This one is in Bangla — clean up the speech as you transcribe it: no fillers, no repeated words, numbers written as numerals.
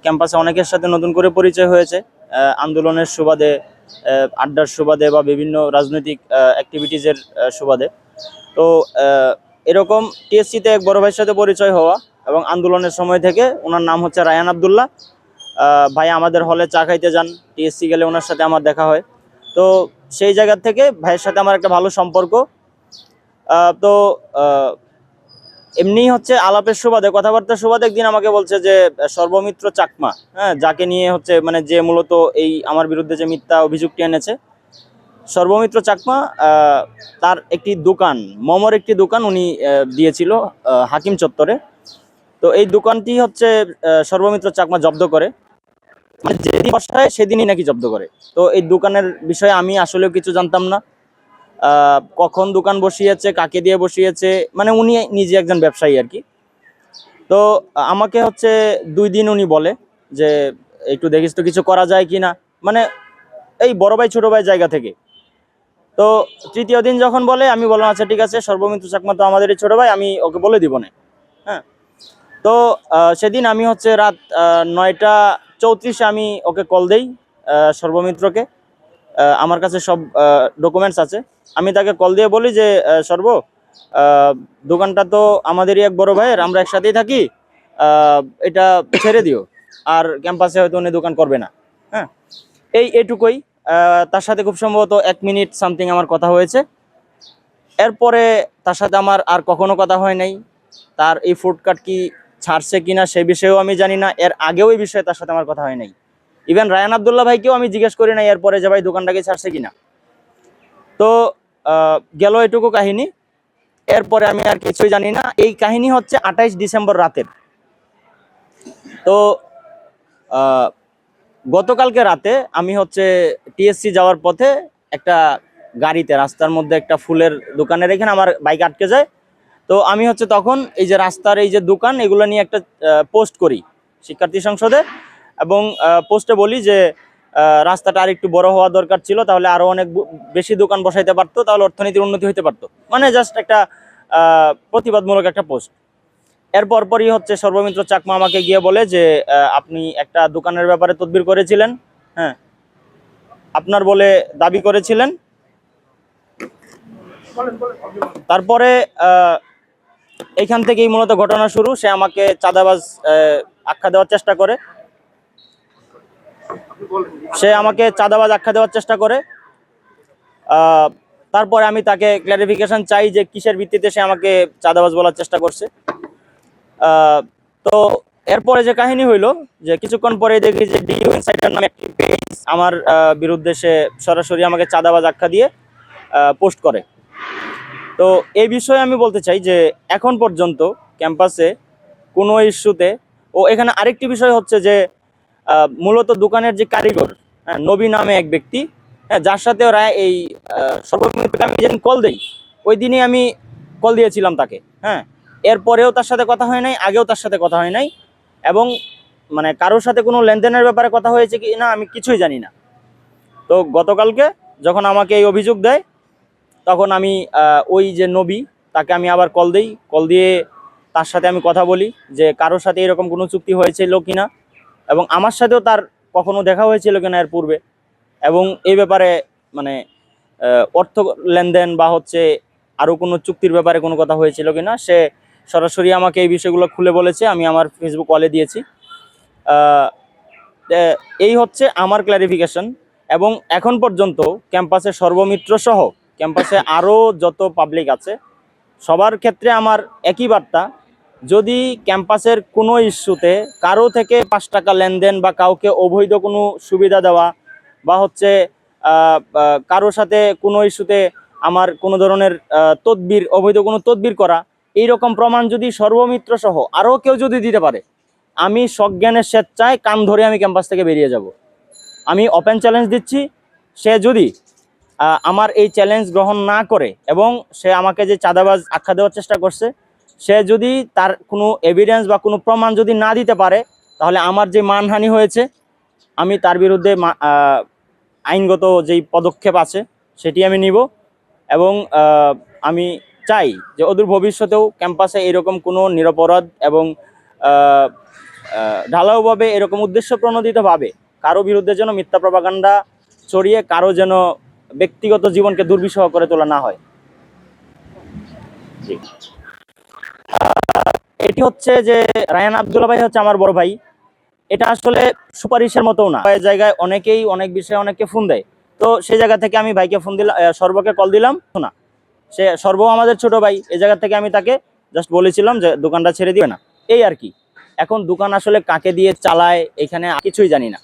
ক্যাম্পাসে অনেকের সাথে নতুন করে পরিচয় হয়েছে আন্দোলনের সুবাদে, আড্ডার সুবাদে বা বিভিন্ন রাজনৈতিক অ্যাক্টিভিটিজের সুবাদে। তো এরকম টিএসসিতে এক বড় ভাইয়ের সাথে পরিচয় হওয়া, এবং আন্দোলনের সময় থেকে, ওনার নাম হচ্ছে রায়ান আব্দুল্লাহ ভাই, আমাদের হলে চা খাইতে যান, টিএসসি গেলে ওনার সাথে আমার দেখা হয়। তো সেই জায়গা থেকে ভাইয়ের সাথে আমার একটা ভালো সম্পর্ক। তো এমনি হচ্ছে আলাপের সুবাদে, কথাবার্তার সুবাদে একদিন আমাকে বলছে যে সর্বমিত্র চাকমা, হ্যাঁ, যাকে নিয়ে হচ্ছে মানে যে মূলত এই আমার বিরুদ্ধে যে মিথ্যা অভিযোগটি এনেছে, সর্বমিত্র চাকমা, তার একটি দোকান, মোমোর একটি দোকান উনি দিয়েছিল হাকিম চত্বরে। তো এই দোকানটি হচ্ছে সর্বমিত্র চাকমা জব্দ করে, মানে যেদিন বসায় সেদিনই নাকি জব্দ করে। তো এই দোকানের বিষয়ে আমি আসলেও কিছু জানতাম না, কখন দোকান বসিয়েছে, কাকে দিয়ে বসিয়েছে, মানে উনি নিজে একজন ব্যবসায়ী আর কি। তো আমাকে হচ্ছে 2 দিন উনি বলে যে একটু দেখিস তো কিছু করা যায় কি না, মানে এই বড় ভাই ছোট ভাই জায়গা থেকে। তো তৃতীয় দিন যখন বলে, আমি বললাম আচ্ছা ঠিক আছে, সর্বমিত্র চাকমা তো আমাদেরই ছোট ভাই, আমি ওকে বলে দিব না। হ্যাঁ। তো সেদিন আমি হচ্ছে রাত 9টা 34-এ আমি ওকে কল দেই, সর্বমিত্রকে। আমার কাছে সব ডকুমেন্টস আছে। আমি তাকে কল দিয়ে বলি যে সর্ব, দোকানটা তো আমাদেরই এক বড় ভাইয়ের, আমরা একসাথেই থাকি, এটা ছেড়ে দিও, আর ক্যাম্পাসে হয়তো উনি দোকান করবে না। হ্যাঁ, এটুকুই। তার সাথে খুব সম্ভবত 1 মিনিট সামথিং আমার কথা হয়েছে। এরপরে তার সাথে আমার আর কখনো কথা হয় নাই। তার এই ফুড কার্ট কি ছাড়ছে কিনা সে বিষয়েও আমি জানি না, এর আগেও এই বিষয়ে তার সাথে আমার কথা হয় নাই। ইভেন রায়ান আব্দুল্লাহ ভাইকেও আমি জিজ্ঞেস করি নাই এরপরে যে ভাই দোকানটাকে ছাড়ছে কিনা। তো গেল এটুকু কাহিনী। এরপরে আমি আর কিছুই জানি না। এই কাহিনী হচ্ছে 28 ডিসেম্বর রাতের। তো গতকালকে রাতে আমি হচ্ছে টিএসসি যাওয়ার পথে একটা গাড়িতে, রাস্তার মধ্যে একটা ফুলের দোকানের এখানে আমার বাইক আটকে যায়। তো আমি হচ্ছে তখন এই যে রাস্তার এই যে দোকান, এগুলো নিয়ে একটা পোস্ট করি শিক্ষার্থী সংসদে, এবং পোস্টে বলি যে রাস্তাটা আর একটু বড় হওয়া দরকার ছিল, তাহলে আরো অনেক বেশি দোকান বসাইতে পারতো, তাহলে অর্থনীতির উন্নতি হতে পারতো, মানে জাস্ট একটা প্রতিবাদমূলক একটা পোস্ট। এরপর পরই হচ্ছে সর্বমিত্র চাকমা আমাকে গিয়ে বলে যে আপনি একটা দোকানের ব্যাপারে তদবির করেছিলেন, হ্যাঁ, আপনার বলে দাবি করেছিলেন। তারপরে এইখান থেকেই মূলত ঘটনা শুরু। সে আমাকে চাঁদাবাজ আখ্যা দেওয়ার চেষ্টা করে। তারপরে আমি তাকে ক্লারিফিকেশন চাই যে কিসের ভিত্তিতে সে আমাকে চাঁদাবাজ বলার চেষ্টা করছে। তো এরপরে যে কাহিনী হইলো, যে কিছুক্ষণ পরে দেখি যে ডিইউ ইনসাইডার নামে একটি পেজ আমার বিরুদ্ধে সে সরাসরি আমাকে চাঁদাবাজ আখ্যা দিয়ে পোস্ট করে। তো এই বিষয়ে আমি বলতে চাই যে এখন পর্যন্ত ক্যাম্পাসে কোনো ইস্যুতে, ও এখানে আরেকটি বিষয় হচ্ছে যে মূলত দোকানের যে কারিগর, হ্যাঁ, নবী নামে এক ব্যক্তি, হ্যাঁ, যার সাথে ওরা এই সর্বমিত্রকে আমি যেদিন কল দেই, ওই দিনই আমি কল দিয়েছিলাম তাকে। হ্যাঁ, এরপরেও তার সাথে কথা হয় নাই, আগেও তার সাথে কথা হয় নাই, এবং মানে কারোর সাথে কোনো লেনদেনের ব্যাপারে কথা হয়েছে কি না আমি কিছুই জানি না। তো গতকালকে যখন আমাকে এই অভিযোগ দেয়, তখন আমি ওই যে নবী, তাকে আমি আবার কল দিই, কল দিয়ে তার সাথে আমি কথা বলি যে কারোর সাথে এরকম কোনো চুক্তি হয়েছিল কিনা, এবং আমার সাথেও তার কখনো দেখা হয়েছিল কিনা এর পূর্বে, এবং এই ব্যাপারে মানে অর্থ লেনদেন বা হচ্ছে আরও কোনো চুক্তির ব্যাপারে কোনো কথা হয়েছিল কিনা, সে সরাসরি আমাকে এই বিষয়গুলো খুলে বলেছে, আমি আমার ফেসবুক ওয়ালে দিয়েছি। এই হচ্ছে আমার ক্লারিফিকেশন। এবং এখন পর্যন্ত ক্যাম্পাসে সর্বমিত্র সহ ক্যাম্পাসে আরও যত পাবলিক আছে, সবার ক্ষেত্রে আমার একই বার্তা, যদি ক্যাম্পাসের কোনো ইস্যুতে কারো থেকে 5 টাকা লেনদেন বা কাউকে অবৈধ কোনো সুবিধা দেওয়া, বা হচ্ছে কারোর সাথে কোনো ইস্যুতে আমার কোনো ধরনের তদবির, অবৈধ কোনো তদবির করা, এইরকম প্রমাণ যদি সর্বমিত্র সহ আরও কেউ যদি দিতে পারে, আমি সজ্ঞানের স্বেচ্ছায় কান ধরে আমি ক্যাম্পাস থেকে বেরিয়ে যাব। আমি ওপেন চ্যালেঞ্জ দিচ্ছি, সে যদি আমার এই চ্যালেঞ্জ গ্রহণ না করে, এবং সে আমাকে যে চাঁদাবাজ আখ্যা দেওয়ার চেষ্টা করছে, সে যদি তার কোনো এভিডেন্স বা কোনো প্রমাণ যদি না দিতে পারে, তাহলে আমার যে মানহানি হয়েছে, আমি তার বিরুদ্ধে আইনগত যেই পদক্ষেপ আছে সেটি আমি নিব। এবং আমি চাই যে অদূর ভবিষ্যতেও ক্যাম্পাসে এরকম কোনো নিরপরাধ এবং ঢালাওভাবে এরকম উদ্দেশ্য প্রণোদিতভাবে কারো বিরুদ্ধে যেন মিথ্যা প্রপাগান্ডা ছড়িয়ে কারো যেন ব্যক্তিগত জীবনকে দুর্বিষহ করে তোলা না হয়। জি। এটি হচ্ছে যে রায়ান আব্দুল্লাহ ভাই হচ্ছে আমার বড় ভাই। এটা আসলে সুপারিশের মতোও না, এই জায়গায় অনেকেই অনেক বিষয়ে অনেককে ফোন দেয়। তো সেই জায়গা থেকে আমি ভাইকে ফোন দিলাম, সর্বকে কল দিলাম না, সে সর্ব আমাদের ছোট ভাই, এই জায়গা থেকে আমি তাকে জাস্ট বলেছিলাম যে দোকানটা ছেড়ে দিবে না, এই আর কি। এখন দোকান আসলে কাকে দিয়ে চালায় এখানে কিছুই জানি না।